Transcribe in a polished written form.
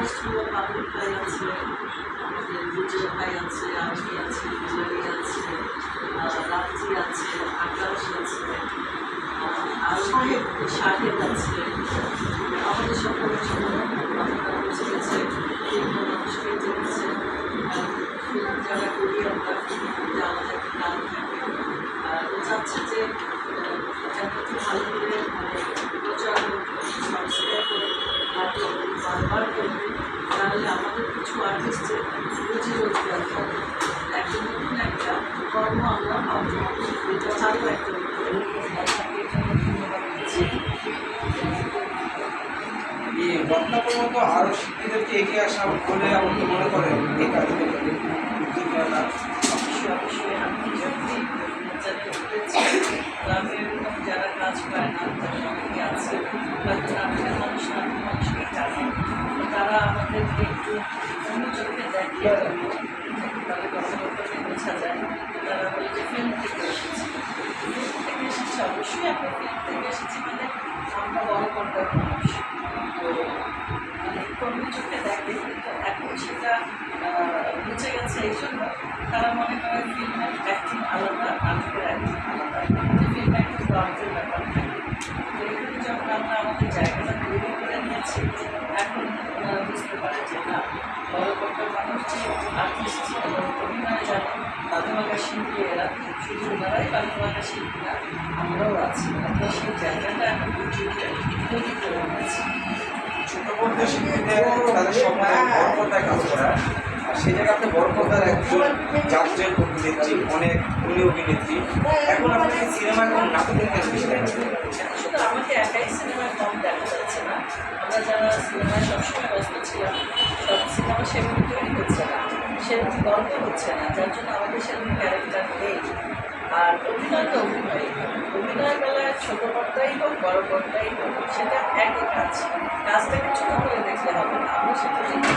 Artist হলো বাবুল ভাই আছে, বিজয় ভাই আছে, আমি আছে, বিজয়ী আছে, রাত্রি আছে, আকাশ আছে, আর শাহেদ আছে। আমাদের সকলের জন্য আপনারা বুঝে গেছে বিভিন্ন মানুষকে জেনেছে ফিল্ম যারা করি আমরা ফিল্মে আমাদের একটা গান থাকে। ও চাচ্ছে যে যাতে একটু ভালো করে মানে প্রচার সাবস্ক্রাইব করে নাটক বারবার করবে, তাহলে আমাদের কিছু আর্টিস্টের রুচি রোজগার হবে, একটা নতুন একটা কর্ম আমরা পাবো। এটা চালু একটা আপনাকে এখানে ধন্যবাদ দিচ্ছি। রত্নাকর মতো আরও শিল্পীদেরকে এগিয়ে আসা বলে আপনি মনে করেন এই কাজে অবশ্যই অবশ্যই আমি যখনই গ্রামের যারা কাজ পায় না তাদের অনেকে আছে, হয়তো গ্রামের মানুষ গ্রামের মানুষকে জানে, তারা আমাদেরকে একটু অন্য চোখে দেখে, তাদের কথাবার্তাতে বোঝা যায়। তারা বলে যে ফিল্ম থেকে এসেছি, ফিল্ম থেকে এসেছি, অবশ্যই আমরা ফিল্ম থেকে এসেছি, মানে আমরা বড় পর্দার মানুষ, তো মানে অন্য চোখে দেখে, কিন্তু এখন সেটা বুঝে গেছে এই জন্য তারা মনে করে ফিল্মের অ্যাক্টিং আলাদা, নাটকের অ্যাক্টিং আলাদা, যে ফিল্মে একটা ক্রাফটের ব্যাপার থাকে। তো এখানে যখন আমরা আমাদের জায়গাটা তৈরি করে নিয়েছি, এখন ওনারা বুঝতে পারে যে না, বড় পর্দার মানুষ যে আর্টিস্ট এবং অভিনয় জানে, বাংলা শিল্পী এরা, শুধু ওনারাই বাংলা শিল্পী না, আমরাও আছি। আমরা সেই জায়গাটা এখন তৈরি করে নিয়েছি। ছোট পর্দার শিল্পীদের তাদের স্বপ্ন বড় পর্দায় কাজ করা, আর সেই জায়গায় আপনি বড় পর্দার একজন জাতীয় অভিনেত্রী, অনেক গুণী অভিনেত্রী। এখন আপনি সিনেমায় কোন নাটকের কাজ বেশি দেখা যায়? শুধু আমাকে একাই সিনেমায় কম দেখা যাচ্ছে না, আমরা যারা সিনেমায় সবসময় ব্যস্ত ছিলাম, সব সিনেমা সেরকম তৈরি হচ্ছে না, সেরকম গল্প হচ্ছে না, যার জন্য আমাদের সেরকম ক্যারেক্টার নেই। আর অভিনয় তো অভিনয় বেলায় ছোটো পর্দাই হোক বড় পর্দাই হোক, সেটা একই কাজ, কাজটাকে ছোটো করে দেখলে হবে না, আমরা সেটা দেখি।